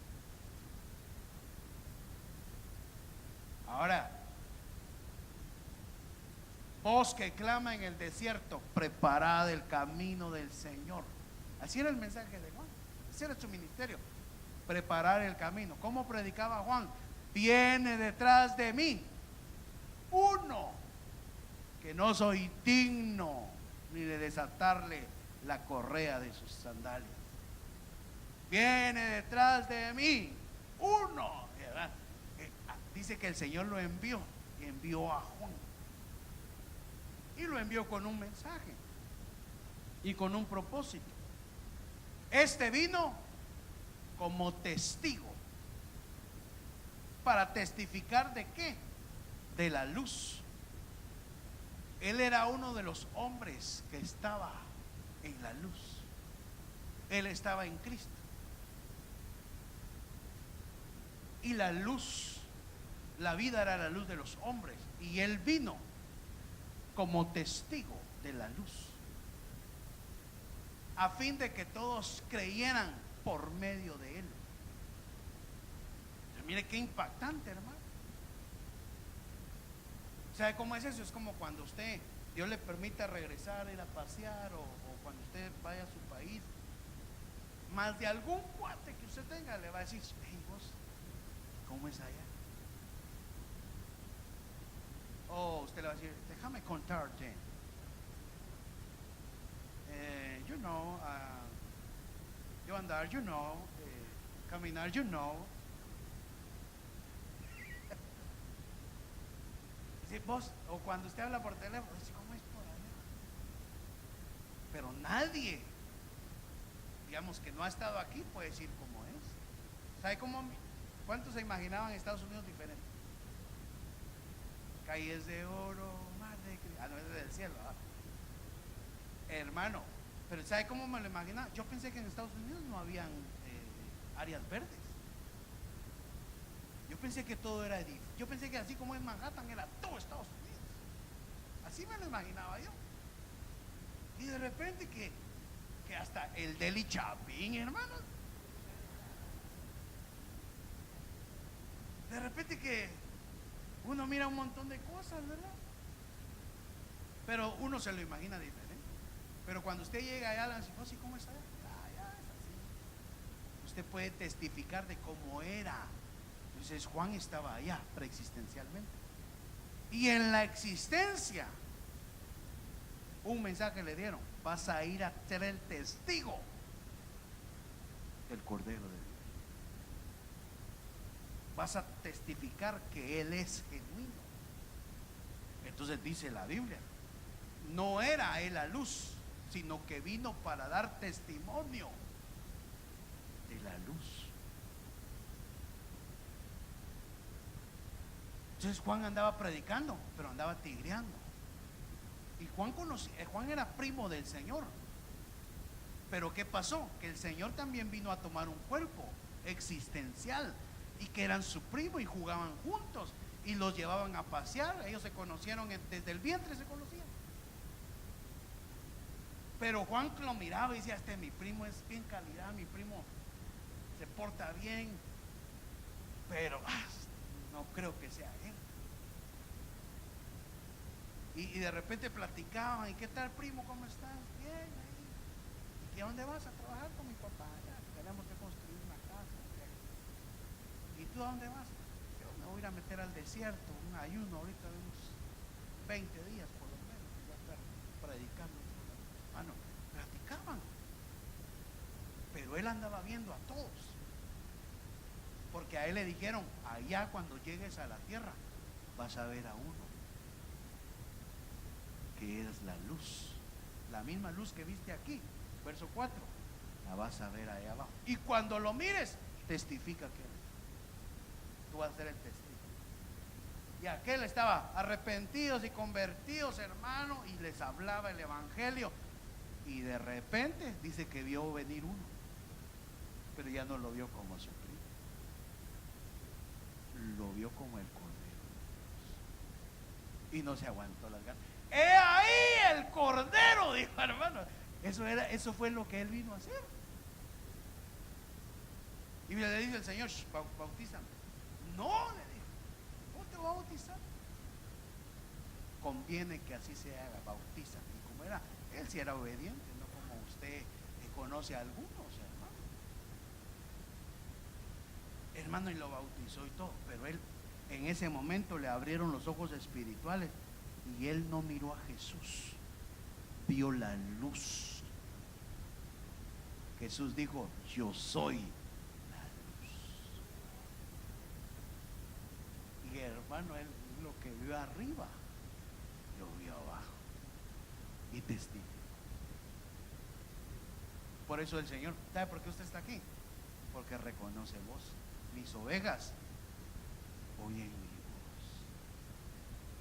Ahora, voz que clama en el desierto, preparad el camino del Señor. Así era el mensaje de Juan, ese era su ministerio, preparar el camino. ¿Cómo predicaba Juan? Viene detrás de mí uno que no soy digno ni de desatarle la correa de sus sandalias. Viene detrás de mí uno, ¿verdad? Dice que el Señor lo envió a Juan. Y lo envió con un mensaje y con un propósito. Este vino como testigo. ¿Para testificar de qué? De la luz. Él era uno de los hombres que estaba en la luz. Él estaba en Cristo. Y la luz, la vida era la luz de los hombres. Y él vino como testigo de la luz, a fin de que todos creyeran por medio de él. Pero mire qué impactante, hermano. ¿Sabe cómo es eso? Es como cuando usted, Dios le permita regresar, ir a pasear, o cuando usted vaya a su país, más de algún cuate que usted tenga le va a decir, hey, vos, ¿cómo es allá? O usted le va a decir, déjame contarte, yo andar, caminar, dice, vos, o cuando usted habla por teléfono, dice, ¿cómo es por allá? Pero nadie, digamos, que no ha estado aquí puede decir cómo es. ¿Sabe cómo? ¿Cuántos se imaginaban Estados Unidos diferente? Calles de oro, mar de cristal, no es del cielo, ¿eh? Hermano, pero ¿sabe cómo me lo imaginaba? Yo pensé que en Estados Unidos no habían áreas verdes. Yo pensé que todo era edificio. Yo pensé que así como en Manhattan era todo Estados Unidos. Así me lo imaginaba yo. Y de repente que hasta el Deli Chapín, hermano. De repente que uno mira un montón de cosas, ¿verdad? Pero uno se lo imagina diferente. Pero cuando usted llega allá, le dice, oh, sí, ¿cómo es allá? Allá es así. Usted puede testificar de cómo era. Entonces Juan estaba allá preexistencialmente. Y en la existencia, un mensaje le dieron: vas a ir a ser el testigo del Cordero de Dios. Vas a testificar que Él es genuino. Entonces dice la Biblia, no era Él la luz, sino que vino para dar testimonio de la luz. Entonces Juan andaba predicando, pero andaba tigreando. Y Juan era primo del Señor. Pero ¿qué pasó? Que el Señor también vino a tomar un cuerpo existencial, y que eran su primo y jugaban juntos y los llevaban a pasear. Ellos se conocieron desde el vientre, se conocían. Pero Juan lo miraba y decía, mi primo es bien calidad, mi primo se porta bien, pero no creo que sea él. Y de repente platicaban, ¿y qué tal, primo? ¿Cómo estás? Bien, ahí. ¿Y a dónde vas a trabajar? Con mi papá. Ya tenemos que construir una casa. ¿Y tú a dónde vas? Yo me voy a ir a meter al desierto, un ayuno ahorita de unos 20 días por lo menos, voy a estar predicando. Hermano, platicaban, pero él andaba viendo a todos, porque a él le dijeron: allá cuando llegues a la tierra vas a ver a uno que es la luz, la misma luz que viste aquí, verso 4, la vas a ver ahí abajo, y cuando lo mires, testifica que tú vas a ser el testigo. Y aquel estaba arrepentidos y convertidos, hermano, y les hablaba el evangelio, y de repente dice que vio venir uno, pero ya no lo vio como su primo, lo vio como el Cordero, y no se aguantó las ganas. ¡He ahí el Cordero!, dijo, hermano. Eso fue lo que él vino a hacer. Y le dice el Señor: bautízame. No, le dijo, ¿cómo te voy a bautizar? Conviene que así se haga, bautízame. Y como era, él sí era obediente, no como usted conoce a algunos, hermano, y lo bautizó y todo. Pero él, en ese momento, le abrieron los ojos espirituales, y él no miró a Jesús, vio la luz. Jesús dijo: yo soy la luz. Y hermano, él lo que vio arriba lo vio abajo y testificó. Por eso el Señor, ¿sabe por qué usted está aquí? Porque reconoce voz. Mis ovejas oyen mi voz.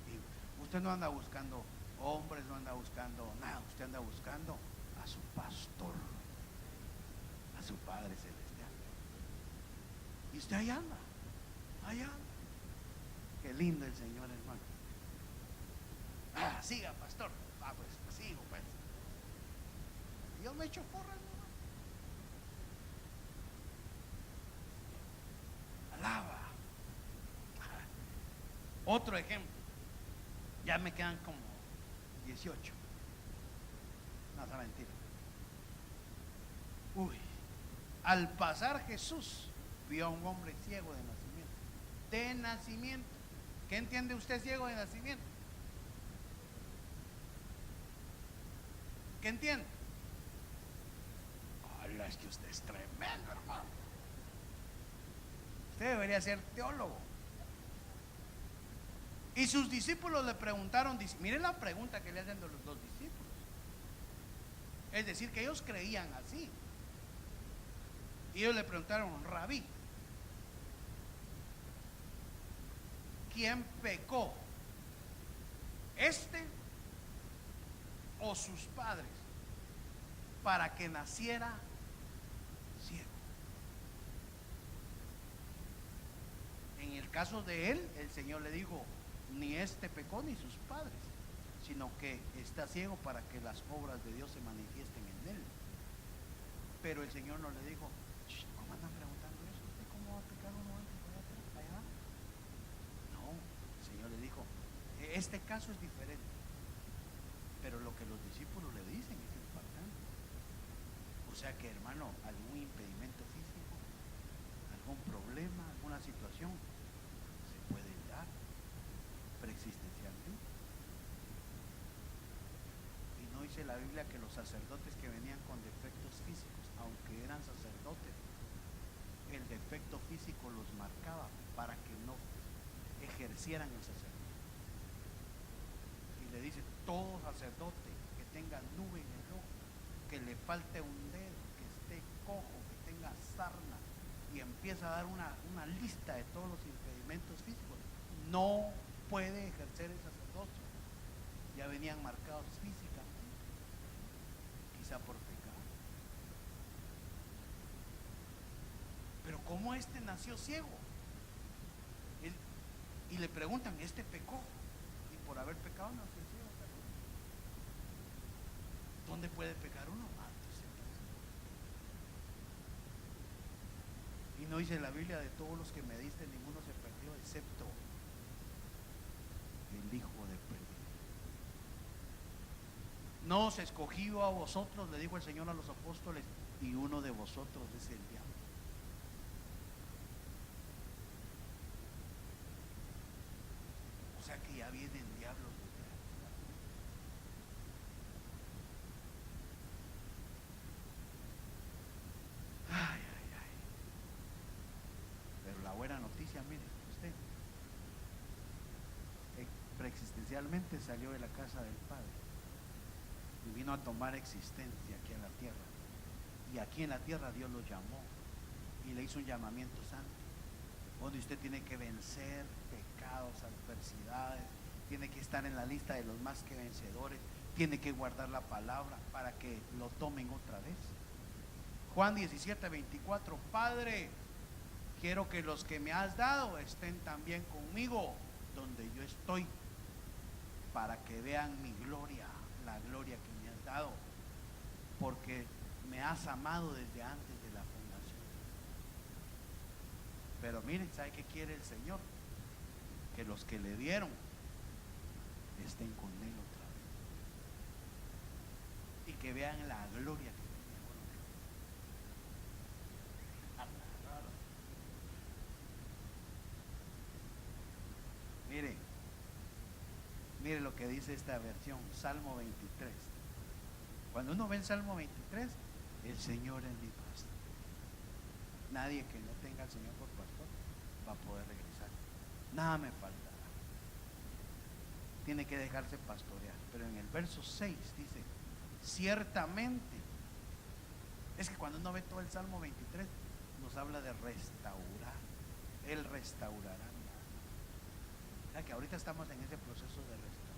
Y usted no anda buscando hombres, no anda buscando nada, usted anda buscando a su pastor, a su Padre Celestial. Y usted allá anda, allá anda. Qué lindo el Señor, hermano. Siga, pastor. Pues sigo, pues. Yo me echo porras, hermano. Alaba. Otro ejemplo. Ya me quedan como 18. No, es mentira. Al pasar Jesús vio a un hombre ciego de nacimiento. De nacimiento. ¿Qué entiende usted ciego de nacimiento? ¿Qué entiende? Hola, es que usted es tremendo, hermano. Usted debería ser teólogo. Y sus discípulos le preguntaron, miren la pregunta que le hacen los dos discípulos. Es decir, que ellos creían así. Y ellos le preguntaron: Rabí, ¿quién pecó? ¿Este o sus padres para que naciera ciego? En el caso de él, el Señor le dijo: ni este pecó ni sus padres, sino que está ciego para que las obras de Dios se manifiesten en él. Pero el Señor no le dijo: ¿cómo andan preguntando eso? ¿Cómo va a pecar uno antes de allá? No, el Señor le dijo: este caso es diferente, pero lo que los discípulos le dicen es impactante. O sea que, hermano, algún impedimento físico, algún problema, alguna situación se puede dar preexistencialmente. Y no dice la Biblia que los sacerdotes que venían con defectos físicos, aunque eran sacerdotes, el defecto físico los marcaba para que no ejercieran el sacerdote. Y le dice: todo sacerdote que tenga nube en el ojo, que le falte un dedo, que esté cojo, que tenga sarna, y empieza a dar una lista de todos los impedimentos físicos, no puede ejercer el sacerdocio. Ya venían marcados físicamente, quizá por pecado. Pero ¿cómo este nació ciego? Y le preguntan: ¿este pecó? Y por haber pecado nació ciego. ¿Dónde puede pecar uno? Y no dice la Biblia: de todos los que me diste, ninguno se perdió, excepto el hijo de perdido. No os escogí a vosotros, le dijo el Señor a los apóstoles, y uno de vosotros es el diablo. sea que ya vienen diablos desde arriba. Ay, ay, ay. Pero la buena noticia, mire, usted preexistencialmente salió de la casa del Padre y vino a tomar existencia aquí en la tierra. Y aquí en la tierra Dios lo llamó y le hizo un llamamiento santo, donde usted tiene que vencer pecados, adversidades, tiene que estar en la lista de los más que vencedores, tiene que guardar la palabra para que lo tomen otra vez. Juan 17:24, Padre, quiero que los que me has dado estén también conmigo donde yo estoy, para que vean mi gloria, la gloria que me has dado, porque me has amado desde antes de la fundación. Pero miren, ¿sabe qué quiere el Señor? Que los que le dieron estén con Él otra vez y que vean la gloria que tiene. Mire lo que dice esta versión, Salmo 23. Cuando uno ve el Salmo 23, el Señor es mi pastor. Nadie que no tenga al Señor por pastor va a poder regresar. Nada me faltará. Tiene que dejarse pastorear. Pero en el verso 6 dice, ciertamente. Es que cuando uno ve todo el Salmo 23, nos habla de restaurar. Él restaurará. O sea que ahorita estamos en ese proceso de restaurar.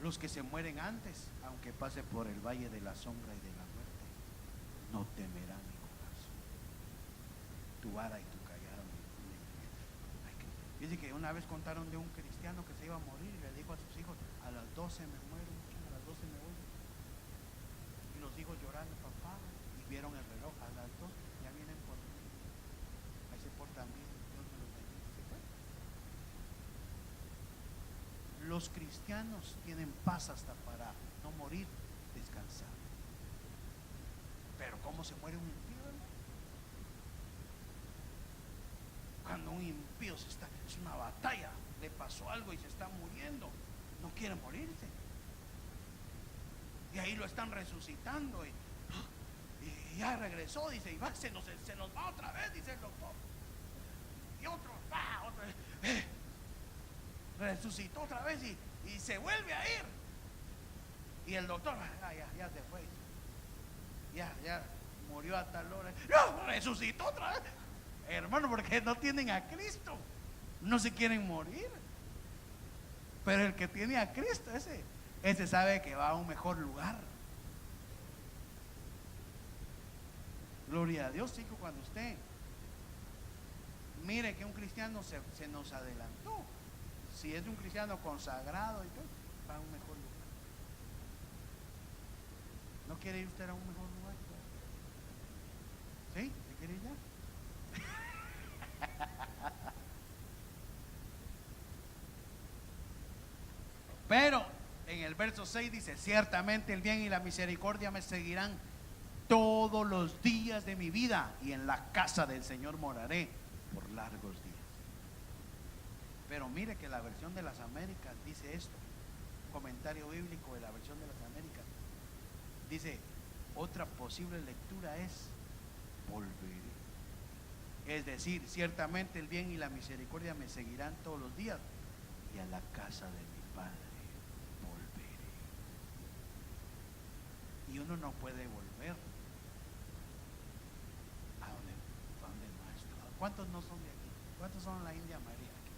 Los que se mueren antes, aunque pase por el valle de la sombra y de la muerte, no temerá mi corazón. Tu vara y tu callado me. Dice que una vez contaron de un cristiano que se iba a morir y le dijo a sus hijos, a las 12 me muero, a las 12 me voy. Y los hijos llorando, papá, y vieron el reloj, a las 2 ya vienen por mí. Ahí se portan bien, Dios me los bendiga. ¿Se fue? Los cristianos tienen paz hasta para no morir, descansar. Pero ¿cómo se muere un impío? Cuando un impío es una batalla, le pasó algo y se está muriendo, no quiere morirse. Y ahí lo están resucitando y ya regresó, dice, y va, se nos va otra vez, dice el doctor. Y otro, otra vez. Resucitó otra vez y se vuelve a ir. Y el doctor, ya se fue. Ya murió a tal hora. No, resucitó otra vez. Hermano, porque no tienen a Cristo, no se quieren morir. Pero el que tiene a Cristo, ese sabe que va a un mejor lugar. Gloria a Dios, chico, cuando usted mire que un cristiano se nos adelantó, si es un cristiano consagrado y todo, va a un mejor lugar. ¿No quiere ir usted a un mejor lugar? ¿Sí? ¿Se quiere ir ya? Pero en el verso 6 dice, ciertamente el bien y la misericordia me seguirán todos los días de mi vida, y en la casa del Señor moraré por largos días. Pero mire que la versión de las Américas dice esto, comentario bíblico de la versión de las Américas, dice, otra posible lectura es, volveré. Es decir, ciertamente el bien y la misericordia me seguirán todos los días, y a la casa de mi Padre volveré. Y uno no puede volver a donde no ha estado. ¿Cuántos no son de aquí? ¿Cuántos son la India María aquí?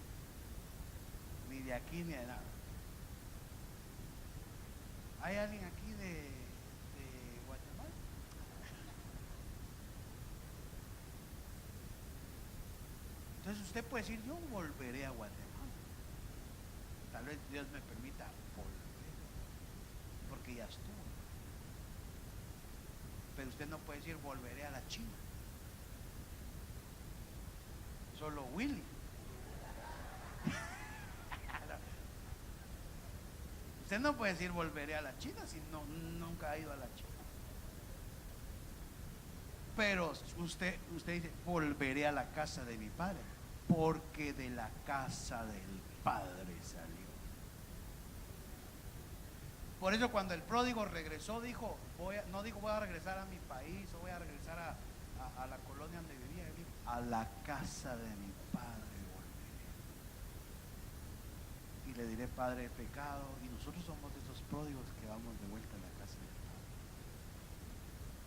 Ni de aquí ni de nada. ¿Hay alguien aquí de Guatemala? Entonces usted puede decir, yo volveré a Guatemala. Tal vez Dios me permita volver, porque ya estuvo. Pero usted no puede decir, volveré a la China. Solo Willy. Usted no puede decir, volveré a la China, si nunca ha ido a la China. Pero usted dice, volveré a la casa de mi Padre, porque de la casa del padre salió. Por eso cuando el pródigo regresó dijo, no dijo voy a regresar a mi país o voy a regresar a la colonia donde vivía, dijo, a la casa de mi padre volveré. Y le diré, Padre, he pecado. Y nosotros somos de esos pródigos que vamos de vuelta a la casa del Padre.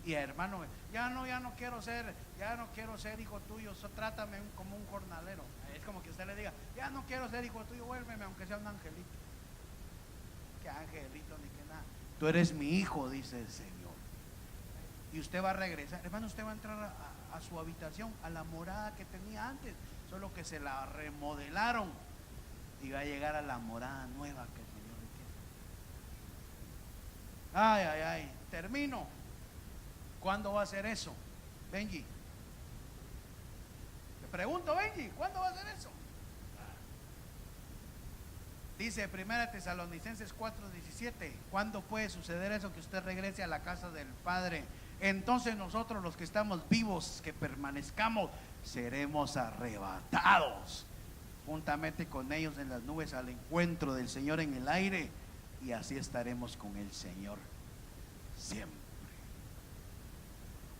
Y hermano, ya no quiero ser hijo tuyo, trátame como un jornalero. Es como que usted le diga, ya no quiero ser hijo tuyo, vuélveme aunque sea un angelito. Que angelito ni que nada. Tú eres mi hijo, dice el Señor. Y usted va a regresar, hermano, usted va a entrar a su habitación, a la morada que tenía antes, solo que se la remodelaron. Y va a llegar a la morada nueva que el Señor le quiere. Ay, termino. ¿Cuándo va a ser eso, Benji? Te pregunto, Benji, ¿cuándo va a ser eso? Dice 1 Tesalonicenses 4:17, ¿cuándo puede suceder eso, que usted regrese a la casa del Padre? Entonces nosotros los que estamos vivos, que permanezcamos, seremos arrebatados juntamente con ellos en las nubes al encuentro del Señor en el aire, y así estaremos con el Señor siempre.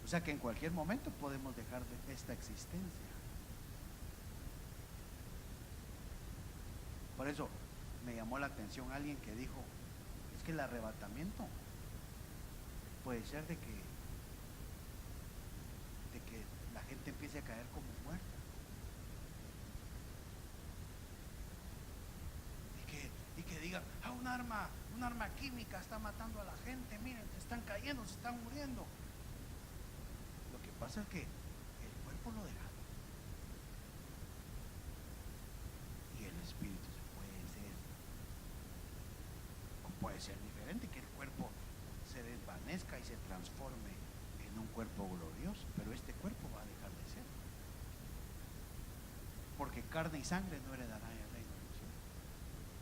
O sea que en cualquier momento podemos dejar de esta existencia. Por eso me llamó la atención alguien que dijo, es que el arrebatamiento puede ser de que la gente empiece a caer como muerta, y que digan, un arma química está matando a la gente, miren, se están cayendo, se están muriendo. Lo que pasa es que el cuerpo lo deja y el espíritu puede ser diferente, que el cuerpo se desvanezca y se transforme en un cuerpo glorioso, pero este cuerpo va a dejar de ser, porque carne y sangre no heredarán el reino de los cielos,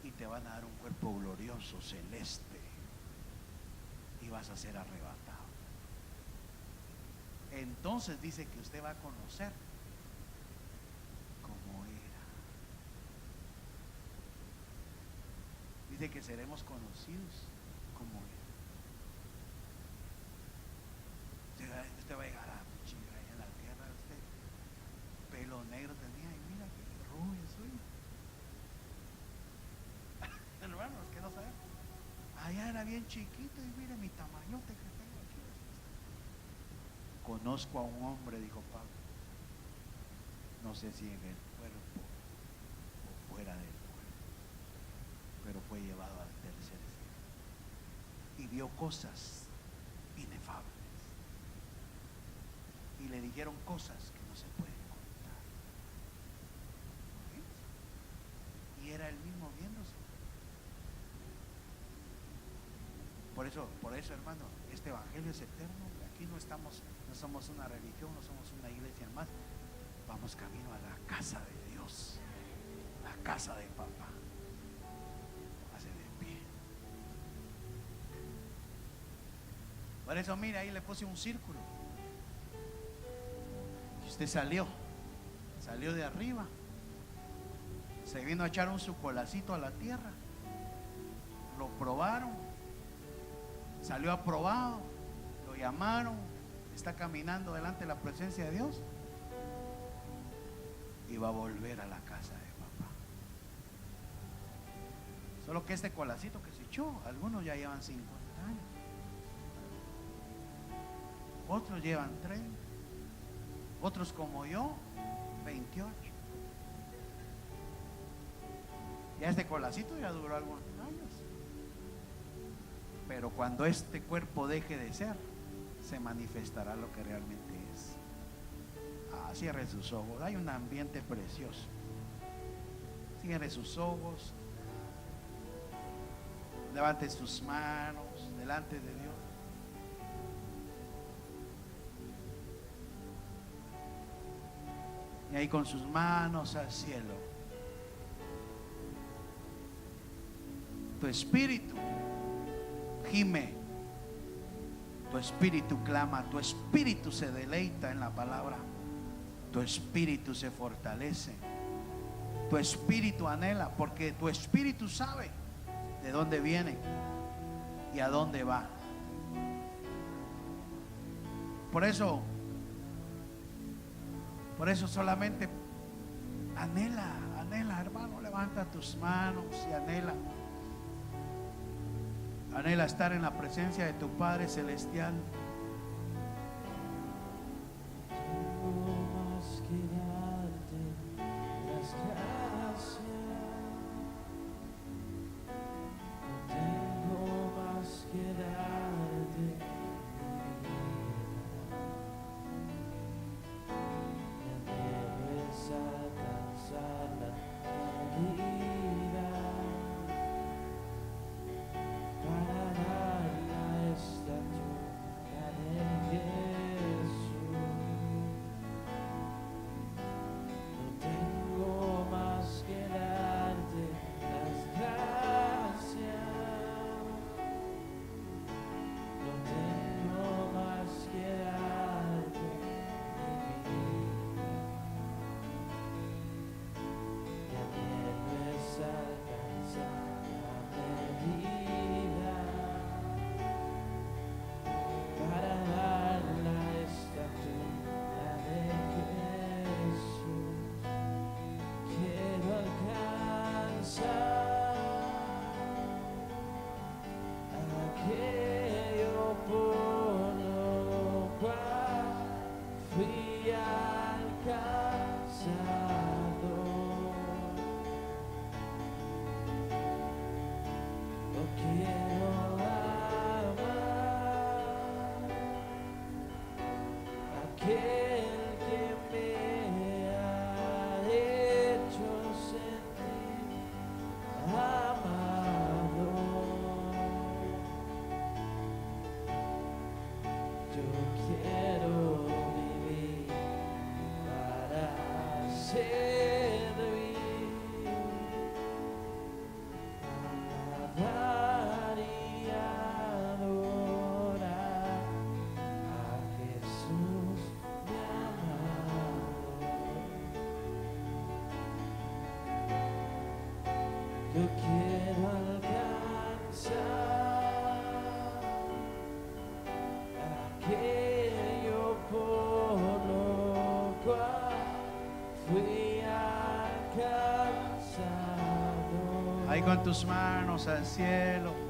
y te van a dar un cuerpo glorioso, celeste, y vas a ser arrebatado. Entonces dice que usted va a conocer cómo era. Dice que seremos conocidos como Él. Usted va a llegar a chingar allá en la tierra, usted pelo negro tenía y mira que rubio soy. Hermanos, que no saben. Allá era bien chiquito y mire mi tamañote que tengo aquí. Conozco a un hombre, dijo Pablo, no sé si en el cuerpo o fuera del cuerpo, pero fue llevado al tercer cielo y vio cosas inefables, y le dijeron cosas que no se pueden contar. Y era él mismo viéndose. Por eso, hermano, este evangelio es eterno. Aquí no somos una religión, no somos una iglesia más. Vamos camino a la casa de Dios, la casa de papá. Por eso, mira, ahí le puse un círculo. Y usted salió de arriba, se vino a echar un su colacito a la tierra, lo probaron, salió aprobado, lo llamaron, está caminando delante de la presencia de Dios y va a volver a la casa de papá. Solo que este colacito que se echó, algunos ya llevan 50 años. Otros llevan 30, otros como yo 28. Ya este colacito ya duró algunos años, pero cuando este cuerpo deje de ser, se manifestará lo que realmente es. Cierre sus ojos, hay un ambiente precioso. Cierre sus ojos, levante sus manos delante de Dios. Y ahí con sus manos al cielo, tu espíritu gime, tu espíritu clama, tu espíritu se deleita en la palabra, tu espíritu se fortalece, tu tu espíritu anhela, porque tu espíritu sabe de dónde viene y a dónde va. Por eso solamente anhela, hermano, levanta tus manos y anhela estar en la presencia de tu Padre Celestial. Yo quiero alcanzar aquello por lo cual fui alcanzado. Ahí con tus manos al cielo.